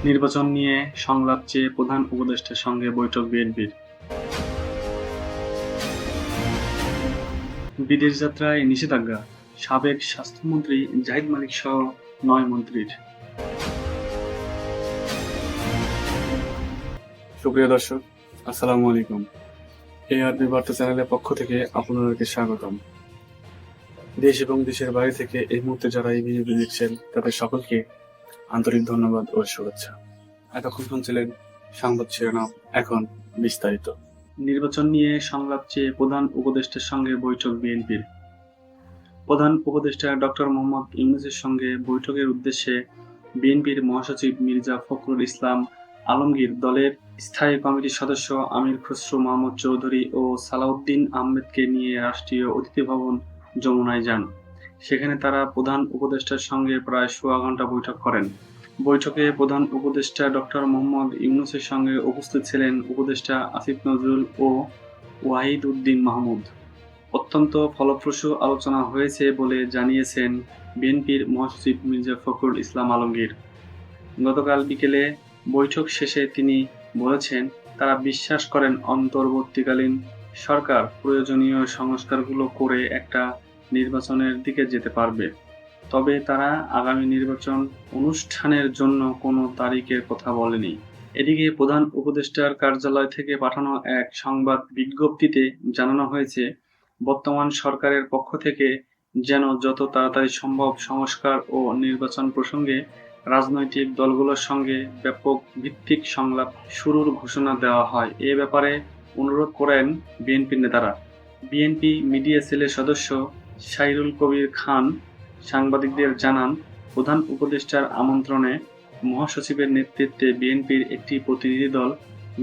নির্বাচন নিয়ে সংলাপ চেয়ে প্রধান উপদেষ্টার সঙ্গে বৈঠক বিএনপির। বিদেশ যাত্রায় নিষেধাজ্ঞা, সাবেক স্বাস্থ্যমন্ত্রী জাহিদ মালিক সহ 9 মন্ত্রীর। সুপ্রিয় দর্শক, আসসালামু আলাইকুম। এআরবি বার্তা চ্যানেলের পক্ষ থেকে আপনাদেরকে স্বাগতম। দেশ এবং দেশের বাইরে থেকে এই মুহূর্তে যারা এই ভিডিওটি দেখছেন তাদের সকলকে আন্তরিক ধন্যবাদ ও শুভেচ্ছা। এতক্ষণ শুনছিলেন সংবাদ শিরোনাম, এখন বিস্তারিত। নির্বাচন নিয়ে সংলাপ চেয়ে প্রধান উপদেষ্টার সঙ্গে বৈঠক বিএনপির। প্রধান উপদেষ্টা ডক্টর মোহাম্মদ ইউনূসের সঙ্গে বৈঠকের উদ্দেশ্যে বিএনপির মহাসচিব মির্জা ফখরুল ইসলাম আলমগীর, দলের স্থায়ী কমিটির সদস্য আমির খসরু মাহমুদ চৌধুরী ও সালাউদ্দিন আহমেদকে নিয়ে রাষ্ট্রীয় অতিথি ভবন যমুনায় যান। সেখানে তারা প্রধান উপদেষ্টার সঙ্গে প্রায় সোয়া ঘণ্টা বৈঠক করেন। বৈঠকে প্রধান উপদেষ্টা ডক্টর মোহাম্মদ ইউনূসের সঙ্গে উপস্থিত ছিলেন উপদেষ্টা আসিফ নজরুল ও ওয়াহিদ উদ্দিন মাহমুদ। অত্যন্ত ফলপ্রসূ আলোচনা হয়েছে বলে জানিয়েছেন বিএনপির মহাসচিব মির্জা ফখরুল ইসলাম আলমগীর। গতকাল বিকেলে বৈঠক শেষে তিনি বলেছেন, তারা বিশ্বাস করেন অন্তর্বর্তীকালীন সরকার প্রয়োজনীয় সংস্কারগুলো করে একটা নির্বাচনের দিকে যেতে পারবে। তবে তারা আগামী নির্বাচন অনুষ্ঠানের জন্য কোনো তারিখের কথা বলেনি। এদিকে প্রধান উপদেষ্টার কার্যালয় থেকে পাঠানো এক সংবাদ বিজ্ঞপ্তিতে জানানো হয়েছে, বর্তমান সরকারের পক্ষ থেকে যেন যত তাড়াতাড়ি সম্ভব সংস্কার ও নির্বাচন প্রসঙ্গে রাজনৈতিক দলগুলোর সঙ্গে ব্যাপক ভিত্তিক সংলাপ শুরুর ঘোষণা দেওয়া হয়, এ ব্যাপারে অনুরোধ করেন বিএনপির নেতারা। বিএনপি মিডিয়া সেলের সদস্য সাইরুল কবির খান সাংবাদিকদের জানান, প্রধান উপদেষ্টার আমন্ত্রণে মহাসচিবের নেতৃত্বে বিএনপির একটি প্রতিনিধি দল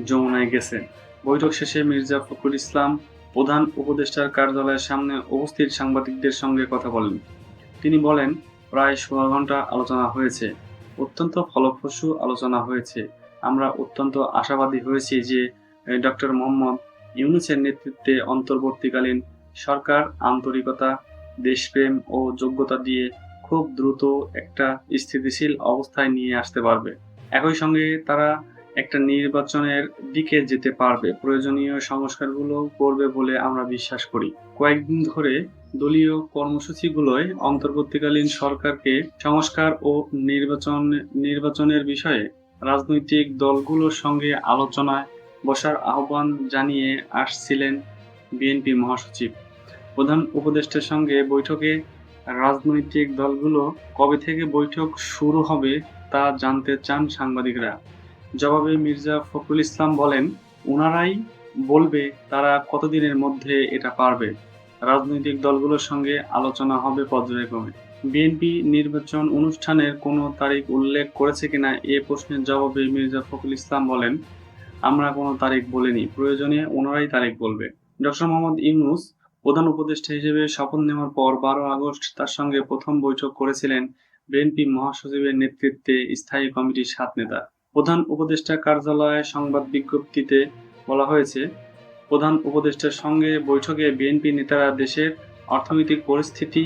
যমুনায় গেছে। বৈঠক শেষে মির্জা ফখরুল ইসলাম প্রধান উপদেষ্টার কার্যালয়ের সামনে উপস্থিত সাংবাদিকদের সঙ্গে কথা বলেন। তিনি বলেন, প্রায় 16 ঘণ্টা আলোচনা হয়েছে, অত্যন্ত ফলপ্রসূ আলোচনা হয়েছে। আমরা অত্যন্ত আশাবাদী হয়েছি যে ডক্টর মোহাম্মদ ইউনূসের নেতৃত্বে অন্তর্বর্তীকালীন সরকার আন্তরিকতা, দেশপ্রেম ও যোগ্যতা দিয়ে খুব দ্রুত একটা স্থিতিশীল অবস্থায় নিয়ে আসতে পারবে। একই সঙ্গে তারা একটা নির্বাচনের দিকে যেতে পারবে, প্রয়োজনীয় সংস্কারগুলো করবে বলে আমরা বিশ্বাস করি। কয়েকদিন ধরে দলীয় কর্মসূচিগুলোয় অন্তর্বর্তীকালীন সরকারকে সংস্কার ও নির্বাচনের বিষয়ে রাজনৈতিক দলগুলোর সঙ্গে আলোচনায় বসার আহ্বান জানিয়ে আসছিলেন বিএনপি মহাসচিব। প্রধান উপদেষ্টার সঙ্গে বৈঠকে রাজনৈতিক দলগুলো কবে থেকে বৈঠক শুরু হবে তা জানতে চান সাংবাদিকরা। জবাবে মির্জা ফখরুল ইসলাম বলেন, ওনারাই বলবে তারা কতদিনের মধ্যে এটা পারবে। রাজনৈতিক দলগুলোর সঙ্গে আলোচনা হবে পর্যায়ক্রমে। বিএনপি নির্বাচন অনুষ্ঠানের কোনো তারিখ উল্লেখ করেছে কিনা এ প্রশ্নের জবাবে মির্জা ফখরুল ইসলাম বলেন, আমরা কোনো তারিখ বলিনি, প্রয়োজনে ওনারাই তারিখ বলবে। ডক্টর মোহাম্মদ ইউনূস প্রধান উপদেষ্টা হিসেবে শপথ নেওয়ার পর 12 আগস্ট তার সঙ্গে প্রথম বৈঠক করেছিলেন বিএনপি মহাসচিবের নেতৃত্বে স্থায়ী কমিটির 7 নেতা। প্রধান উপদেষ্টা কার্যালয়ে সংবাদ বিজ্ঞপ্তিতে বলা হয়েছে, প্রধান উপদেষ্টার সঙ্গে বৈঠকে বিএনপি নেতারা দেশের অর্থনৈতিক পরিস্থিতি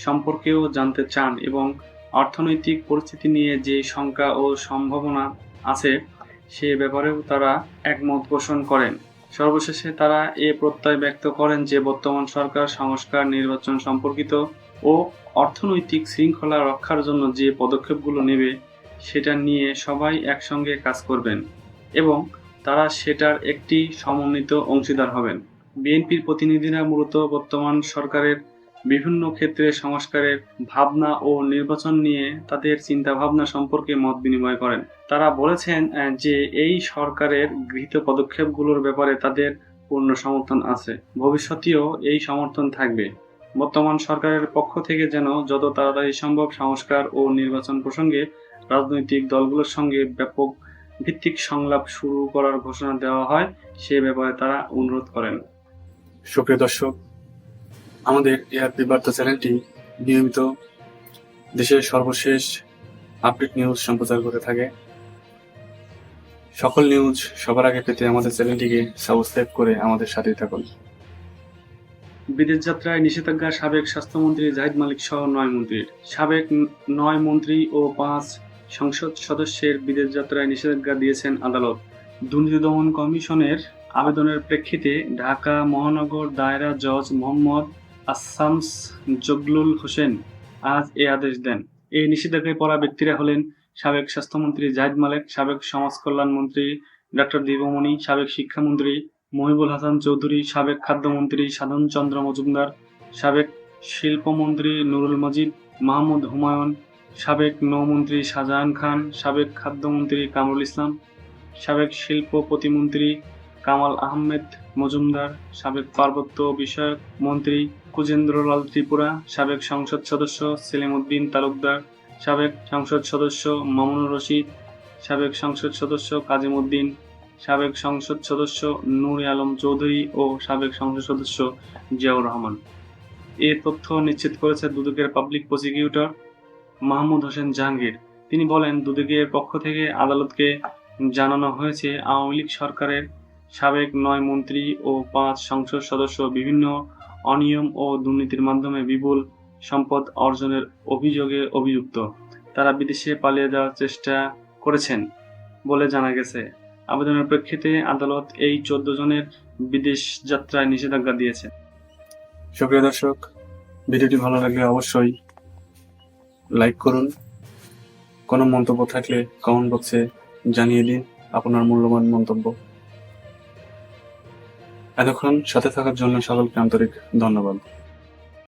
সম্পর্কেও জানতে চান এবং অর্থনৈতিক পরিস্থিতি নিয়ে যে শঙ্কা ও সম্ভাবনা আছে সে ব্যাপারেও তারা একমত পোষণ করেন। সর্বশেষে তারা এ প্রত্যয় ব্যক্ত করেন যে বর্তমান সরকার সংস্কার, নির্বাচন সম্পর্কিত ও অর্থনৈতিক শৃঙ্খলা রক্ষার জন্য যে পদক্ষেপগুলো নেবে সেটা নিয়ে সবাই একসঙ্গে কাজ করবেন এবং তারা সেটার একটি সমন্বিত অংশীদার হবেন। বিএনপির প্রতিনিধিরা মূলত বর্তমান সরকারের বিভিন্ন ক্ষেত্রে সংস্কারের ভাবনা ও নির্বাচন নিয়ে তাদের চিন্তাভাবনা সম্পর্কে মত বিনিময় করেন। তারা বলেছেন যে এই সরকারের গৃহীত পদক্ষেপগুলোর ব্যাপারে তাদের পূর্ণ সমর্থন আছে, ভবিষ্যতেও এই সমর্থন থাকবে। বর্তমান সরকারের পক্ষ থেকে যেন যত তাড়াতাড়ি সম্ভব সংস্কার ও নির্বাচন প্রসঙ্গে রাজনৈতিক দলগুলোর সঙ্গে ব্যাপক ভিত্তিক সংলাপ শুরু করার ঘোষণা দেওয়া হয় সে ব্যাপারে তারা অনুরোধ করেন। সুপ্রিয় দর্শক, আমাদের এআরবি বার্তা চ্যানেলটি নিয়মিত দেশের সর্বশেষ আপডেট নিউজ সম্প্রচার করে থাকে। সকল নিউজ সবার আগে পেতে আমাদের চ্যানেলটিকে সাবস্ক্রাইব করে আমাদের সাথে থাকুন। বিদেশ যাত্রায় নিষেধাজ্ঞা, সাবেক স্বাস্থ্যমন্ত্রী জাহিদ মালিক সহ 9 মন্ত্রীর। সাবেক 9 মন্ত্রী ও 5 সংসদ সদস্যের বিদেশ যাত্রায় নিষেধাজ্ঞা দিয়েছেন আদালত। দুর্নীতি দমন কমিশনের আবেদনের প্রেক্ষিতে ঢাকা মহানগর দায়রা জজ মোহাম্মদ আসামস জগলুল হোসেন আজ এ আদেশ দেন। এই নিষেধাজ্ঞায় পড়া ব্যক্তিরা হলেন সাবেক স্বাস্থ্যমন্ত্রী জাহিদ মালেক, সাবেক সমাজ কল্যাণ মন্ত্রী ডক্টর দীপমণি, সাবেক শিক্ষামন্ত্রী মহিবুল হাসান চৌধুরী, সাবেক খাদ্যমন্ত্রী সাধন চন্দ্র মজুমদার, সাবেক শিল্পমন্ত্রী নুরুল মজিদ মাহমুদ হুমায়ুন, সাবেক নৌমন্ত্রী শাহজাহান খান, সাবেক খাদ্যমন্ত্রী কামরুল ইসলাম, সাবেক শিল্প প্রতিমন্ত্রী কামাল আহমেদ মজুমদার, সাবেক পার্বত্য বিষয়ক মন্ত্রী কুজেন্দ্রলাল ত্রিপুরা, সাবেক সংসদ সদস্য সেলিম উদ্দিন তালুকদার, সাবেক সংসদ সদস্য মামুনুর রশিদ, সাবেক সংসদ সদস্য কাজিম উদ্দিন, সাবেক সংসদ সদস্য নূর আলম চৌধুরী ও সাবেক সংসদ সদস্য জিয়াউর রহমান। এ তথ্য নিশ্চিত করেছে দুদকের পাবলিক প্রসিকিউটর মাহমুদ হোসেন জাহাঙ্গীর। তিনি বলেন, দুদকের পক্ষ থেকে আদালতকে জানানো হয়েছে আওয়ামী লীগ সরকারের সাবেক 9 মন্ত্রী ও 5 সংসদ সদস্য বিভিন্ন অনিয়ম ও দুর্নীতির মাধ্যমে বিপুল সম্পদ অর্জনের অভিযোগে অভিযুক্ত। তারা বিদেশে পালিয়ে যাওয়ার চেষ্টা করেছেন বলে জানা গেছে। আবেদনের প্রেক্ষিতে আদালত এই 14 জনের বিদেশ যাত্রায় নিষেধাজ্ঞা দিয়েছে। সুপ্রিয় দর্শক, ভিডিওটি ভালো লাগলে অবশ্যই লাইক করুন। কোনো মন্তব্য থাকলে কমেন্ট বক্সে জানিয়ে দিন আপনার মূল্যবান মন্তব্য। এতক্ষণ সাথে থাকার জন্য সকলকে আন্তরিক ধন্যবাদ।